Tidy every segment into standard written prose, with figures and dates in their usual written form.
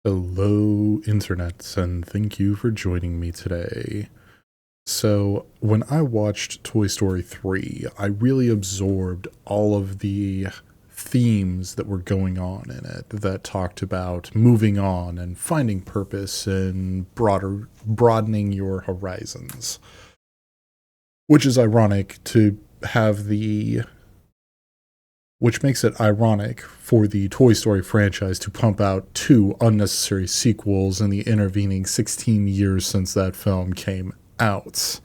Hello, internets, and thank you for joining me today. So, when I watched Toy Story 3, I really absorbed all of the themes that were going on in it that talked about moving on and finding purpose and broadening your horizons. Which is ironic to have the which makes it ironic for the Toy Story franchise to pump out two unnecessary sequels in the intervening 16 years since that film came out.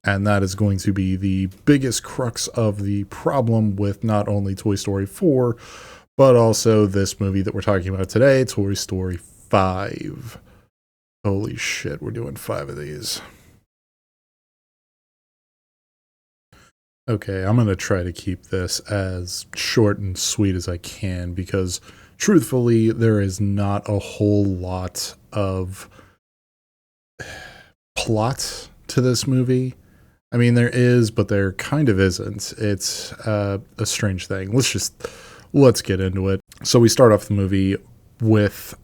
And that is going to be the biggest crux of the problem with not only Toy Story 4, but also this movie that we're talking about today, Toy Story 5. Holy shit, we're doing 5 of these. Okay, I'm going to try to keep this as short and sweet as I can because, truthfully, there is not a whole lot of plot to this movie. I mean, there is, but there kind of isn't. It's a strange thing. Let's get into it. So we start off the movie with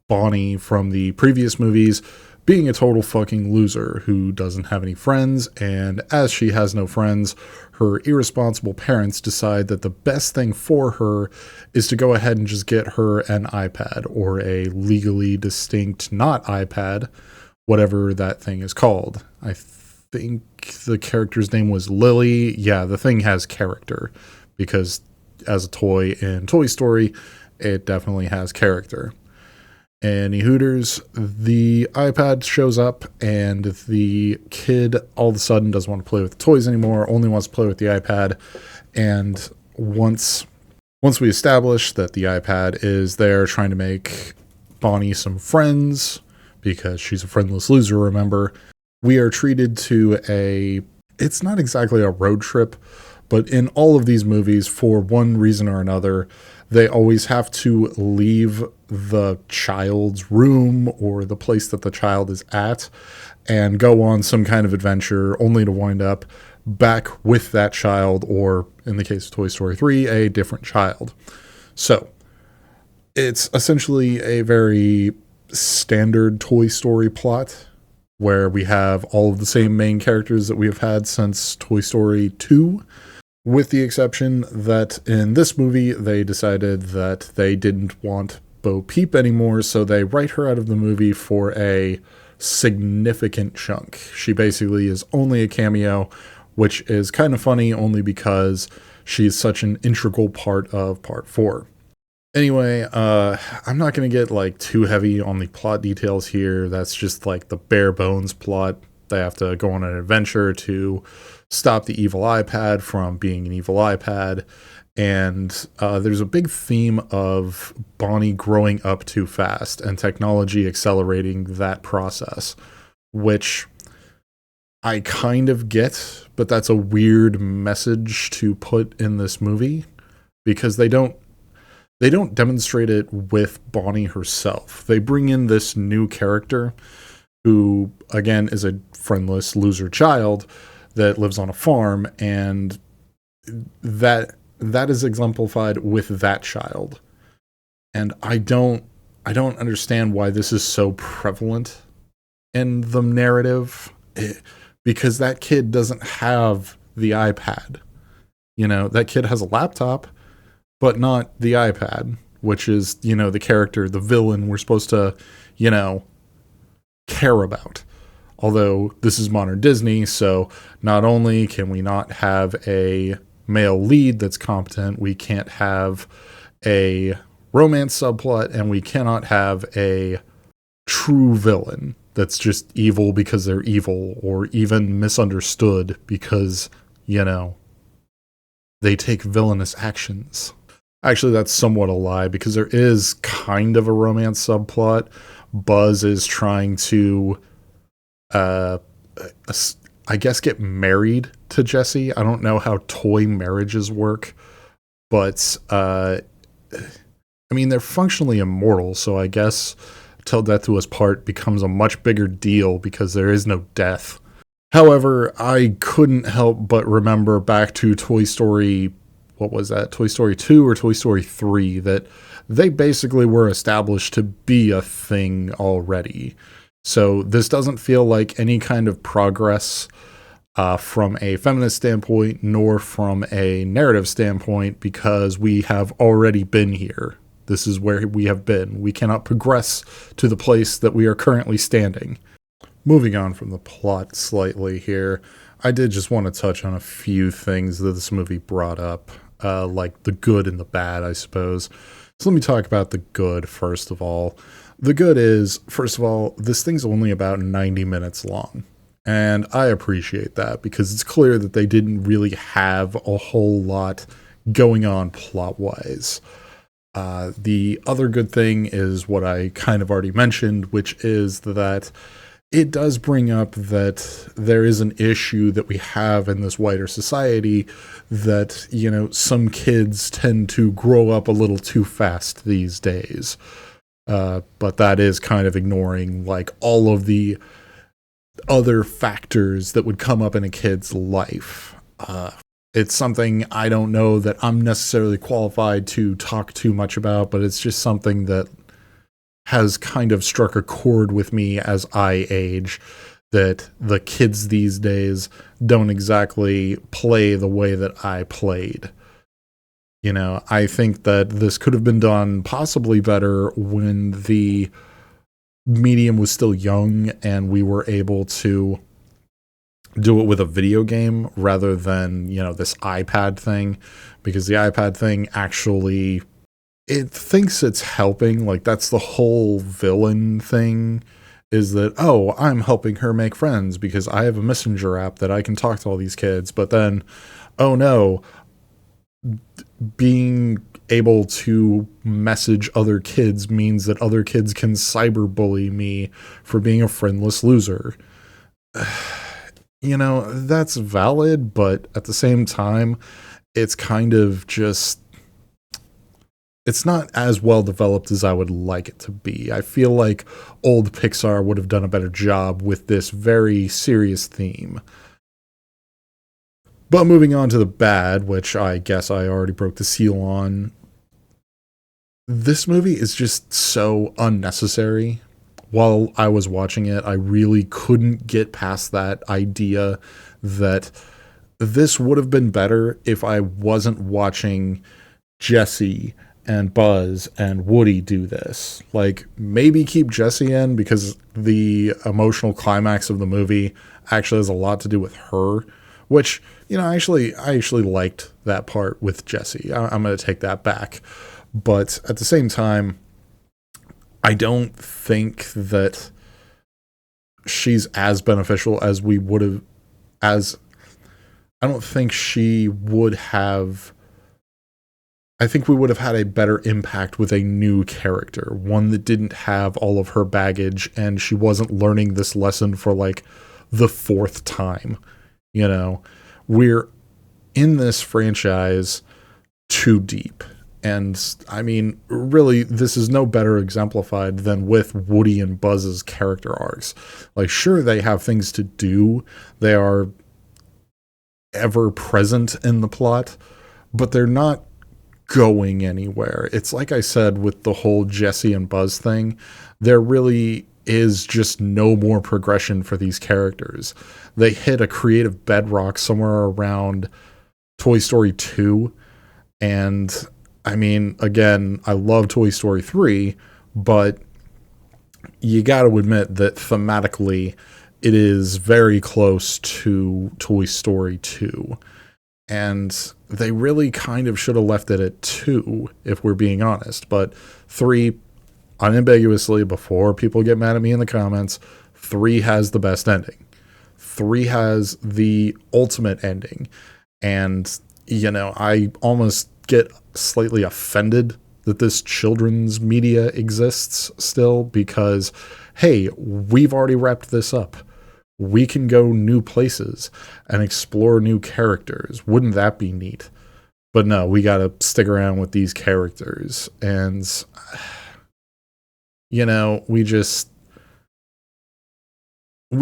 Bonnie from the previous movies being a total fucking loser who doesn't have any friends, and as she has no friends, her irresponsible parents decide that the best thing for her is to go ahead and just get her an iPad, or a legally distinct not iPad, whatever that thing is called. I think the character's name was Lily. Yeah, the thing has character, because as a toy in Toy Story, it definitely has character. Any Hooters, the iPad shows up and the kid all of a sudden doesn't want to play with the toys anymore, only wants to play with the iPad. And once we establish that the iPad is there trying to make Bonnie some friends, because she's a friendless loser, remember, we are treated to it's not exactly a road trip, but in all of these movies, for one reason or another, they always have to leave the child's room or the place that the child is at and go on some kind of adventure, only to wind up back with that child, or in the case of Toy Story 3, a different child. So it's essentially a very standard Toy Story plot where we have all of the same main characters that we have had since Toy Story 2. With the exception that in this movie, they decided that they didn't want Bo Peep anymore, so they write her out of the movie for a significant chunk. She basically is only a cameo, which is kind of funny only because she's such an integral part of Part 4. Anyway, I'm not going to get too heavy on the plot details here. That's just the bare bones plot. They have to go on an adventure to stop the evil iPad from being an evil iPad. And there's a big theme of Bonnie growing up too fast and technology accelerating that process, which I kind of get, but that's a weird message to put in this movie because they don't demonstrate it with Bonnie herself. They bring in this new character who, again, is a friendless loser child that lives on a farm, and that is exemplified with that child. And I don't understand why this is so prevalent in the narrative, because that kid doesn't have the iPad. That kid has a laptop, but not the iPad, which is, the character, the villain we're supposed to, care about. Although this is modern Disney, so not only can we not have a male lead that's competent, we can't have a romance subplot, and we cannot have a true villain that's just evil because they're evil, or even misunderstood because, they take villainous actions. Actually, that's somewhat a lie, because there is kind of a romance subplot. Buzz is trying to I guess get married to Jessie. I don't know how toy marriages work, but I mean, they're functionally immortal, so I guess Till Death Do Us Part becomes a much bigger deal because there is no death. However, I couldn't help but remember back to Toy Story, what was that, Toy Story 2 or Toy Story 3, that they basically were established to be a thing already. So this doesn't feel like any kind of progress from a feminist standpoint, nor from a narrative standpoint, because we have already been here. This is where we have been. We cannot progress to the place that we are currently standing. Moving on from the plot slightly here, I did just want to touch on a few things that this movie brought up, like the good and the bad, I suppose. So let me talk about the good first of all. The good is, first of all, this thing's only about 90 minutes long. And I appreciate that because it's clear that they didn't really have a whole lot going on plot-wise. The other good thing is what I kind of already mentioned, which is that it does bring up that there is an issue that we have in this wider society that, you know, some kids tend to grow up a little too fast these days. But that is kind of ignoring, like, all of the other factors that would come up in a kid's life. It's something I don't know that I'm necessarily qualified to talk too much about, but it's just something that has kind of struck a chord with me as I age, that the kids these days don't exactly play the way that I played. You know, I think that this could have been done possibly better when the medium was still young and we were able to do it with a video game rather than, you know, this iPad thing, because the iPad thing actually, it thinks it's helping. Like, that's the whole villain thing, is that, oh, I'm helping her make friends because I have a messenger app that I can talk to all these kids. But then, oh no, being able to message other kids means that other kids can cyberbully me for being a friendless loser. You know, that's valid, but at the same time, it's kind of just, it's not as well developed as I would like it to be. I feel like old Pixar would have done a better job with this very serious theme. But moving on to the bad, which I guess I already broke the seal on, this movie is just so unnecessary. While I was watching it, I really couldn't get past that idea that this would have been better if I wasn't watching Jesse and Buzz and Woody do this. Like, maybe keep Jesse in because the emotional climax of the movie actually has a lot to do with her, which, you know, I actually liked that part with Jesse. I'm going to take that back. But at the same time, I don't think that she's as beneficial as we would have, I don't think she would have, I think we would have had a better impact with a new character, one that didn't have all of her baggage and she wasn't learning this lesson for like the fourth time. You know, we're in this franchise too deep. And I mean, really, this is no better exemplified than with Woody and Buzz's character arcs. Like, sure, they have things to do. They are ever present in the plot, but they're not going anywhere. It's like I said with the whole Jesse and Buzz thing, there really is just no more progression for these characters. They hit a creative bedrock somewhere around Toy Story 2, and I mean, again, I love Toy Story 3, but you got to admit that thematically it is very close to Toy Story 2. And they really kind of should have left it at 2, if we're being honest. But 3, unambiguously, before people get mad at me in the comments, 3 has the best ending. 3 has the ultimate ending. And, you know, I almost get slightly offended that this children's media exists still because, hey, we've already wrapped this up. We can go new places and explore new characters. Wouldn't that be neat? But no, we got to stick around with these characters. And, you know, we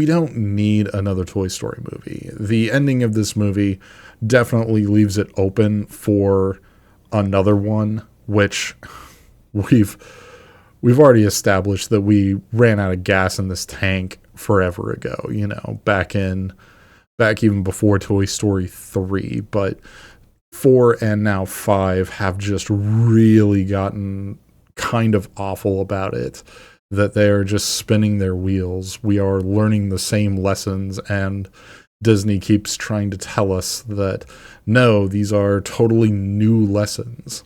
don't need another Toy Story movie. The ending of this movie definitely leaves it open for another one, which we've we've already established that we ran out of gas in this tank forever ago, back even before Toy Story 3, but 4 and now 5 have just really gotten kind of awful about it, that they're just spinning their wheels. We are learning the same lessons, and Disney keeps trying to tell us that no, these are totally new lessons,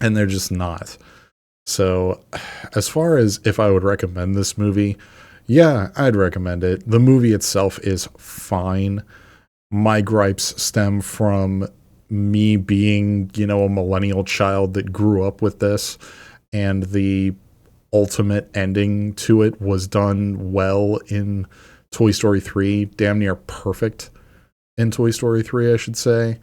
and they're just not. So, as far as if I would recommend this movie, yeah, I'd recommend it. The movie itself is fine. My gripes stem from me being, a millennial child that grew up with this, and the ultimate ending to it was done well in Toy Story 3, damn near perfect in Toy Story 3, I should say.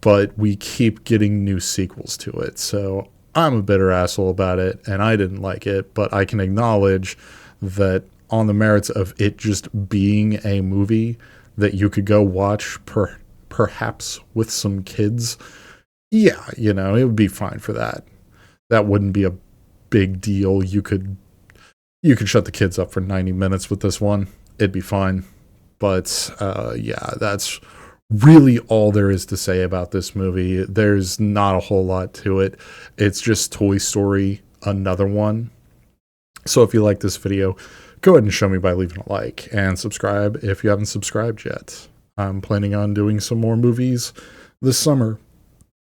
But we keep getting new sequels to it, so I'm a bitter asshole about it, and I didn't like it, but I can acknowledge that on the merits of it just being a movie that you could go watch perhaps with some kids, yeah, it would be fine for that. That wouldn't be a big deal. You could shut the kids up for 90 minutes with this one. It'd be fine. But yeah, that's really all there is to say about this movie. There's not a whole lot to it. It's just Toy Story, another one. So if you like this video, go ahead and show me by leaving a like, and subscribe if you haven't subscribed yet. I'm planning on doing some more movies this summer,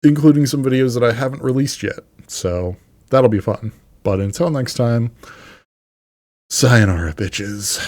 including some videos that I haven't released yet. So that'll be fun. But until next time, sayonara, bitches.